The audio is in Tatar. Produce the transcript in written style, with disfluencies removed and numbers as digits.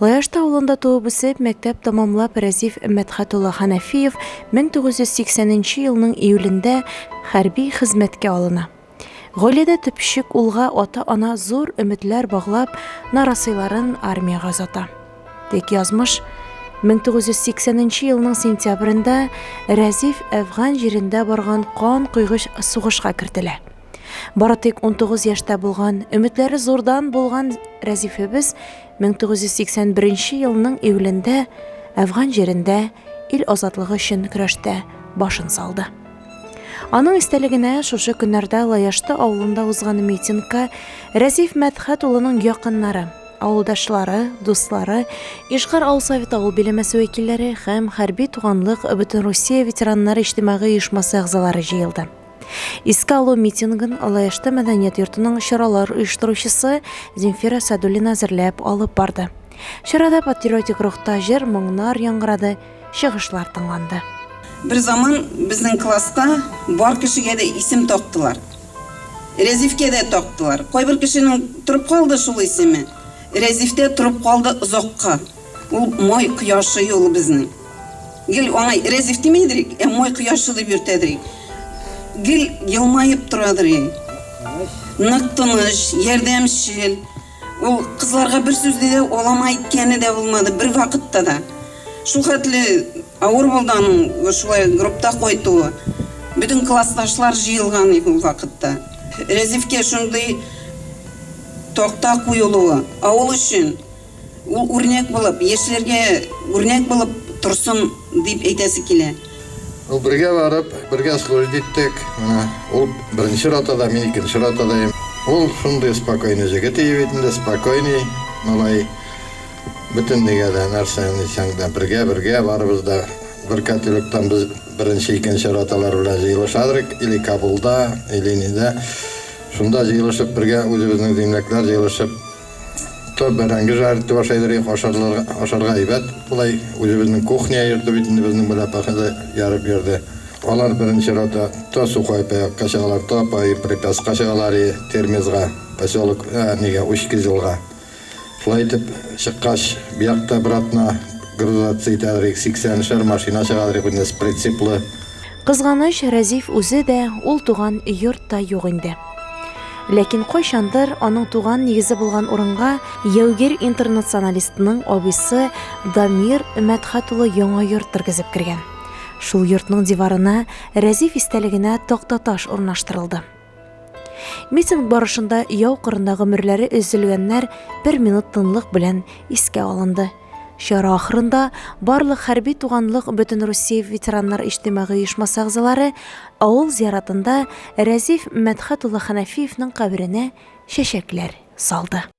Лаяшта авылында туып үсеп, мәктәп тамамлап Рәзиф Мәдхәтулла Ханафиев 1980 елның июлендә хәрби хезмәткә алына. Гаиләдә төпчек улга ата-ана зур өметләр баглап, нарасыйларын армияга озата. Тик язмыш 1980 елның сентябрендә Рәзиф Әфган җирендә барган кан куйгыч сугышка кертелә. Бары тик 19 яшьтә булган, өметләре зурдан булган Рәзифебез 1981 елның июлендә Әфган җирендә ил азатлыгы өчен көрәштә башын салды. Аның истәлегенә шушы көннәрдә Лаяшта авылында узган митингка Рәзиф Мәдхәтулланың якыннары, авылдашлары, дуслары, Ишгар авыл советы авыл биләмәсе вәкилләре һәм хәрби туганлык Бөтен Русия ветераннары иҗтимагый оешмасы әгъзалары җыелды. Искә алу митингын Лаяшта мәдәният йортының чаралар оештыручысы Земфира Сәдуллина әзерләп алып барды. Чарада патриотик рухта җыр, моңнар яңгырады, чыгышлар тыңланды. Bir zaman bizning klassda бар кешегә дә исем тактылар. Рәзифкә дә тактылар. Кайбер кешенең турып калды шул исеме. Рәзифтә турып калды озакка. Ул май кояшы юлы безнең. Гел аңай Рәзиф димәйдер, май кояшы дип йөртәдер. Гел елмайып торадыр. Нык тыныч, ярдәмчел. Ул кызларга бер сүз дә аламай әйткәне дә булмады бер вакытта да. Шул хәтле авыр булдан шулай группта кайтуы. Бүтән классташлар җыелган иде ул вакытта. Рәзифкә шундый токта куелуы авыл өчен ул үрнәк булып, яшьләргә үрнәк булып торсын дип әйтәсе килә. Ул бергә барып, бергә служить иттек. Ул беренче ротада, мин икенче ротада. Ул шундый спокойный җегет битендә, спокойный, малай. Бүтән дигәндә нәрсәне сәңдә бергә барыбыз да бер католиктан без беренче икенче роталар белән җыелышадык, или Кабулда, или ниндә. Шунда җыелышып бергә үзебезнең димләкләр җыелышып бәрәңге жарты башлыйдыр, ашарга әйбәт. Булай үзебезнең кухня йорты битендә безнең беләпәхәдә ярып йөрде. Алар беренче рота то сухой паяк качалар, то по припас качалар Термезга, поселок нигә Ушкизилга. Шулай итеп чыккач, биякта братна грузация итәдер, 80 машина чыгадыр, бүнес прицеплы. Кызганыч, Рәзиф үзе дә ул туган йортта юк инде. Ләкин кайчандыр аның туган нигезе булган урынга Яугир интернационалистының абыйсы Дамир Мәдхәтулла яңа йорт тергезеп кергән. Шул йортның диварына Рәзиф истәлегенә таш урнаштырылды. Митинг барышында яу кырында гомерләре өзелгәннәр 1 минут тынлык белән искә алынды. Чара ахырында барлык хәрби туганлык Бөтен Русия ветераннар иҗтимагый оешмасы әгъзалары авыл зиратында Рәзиф Мәдхәтулла Ханафиевның каберенә чәчәкләр салды.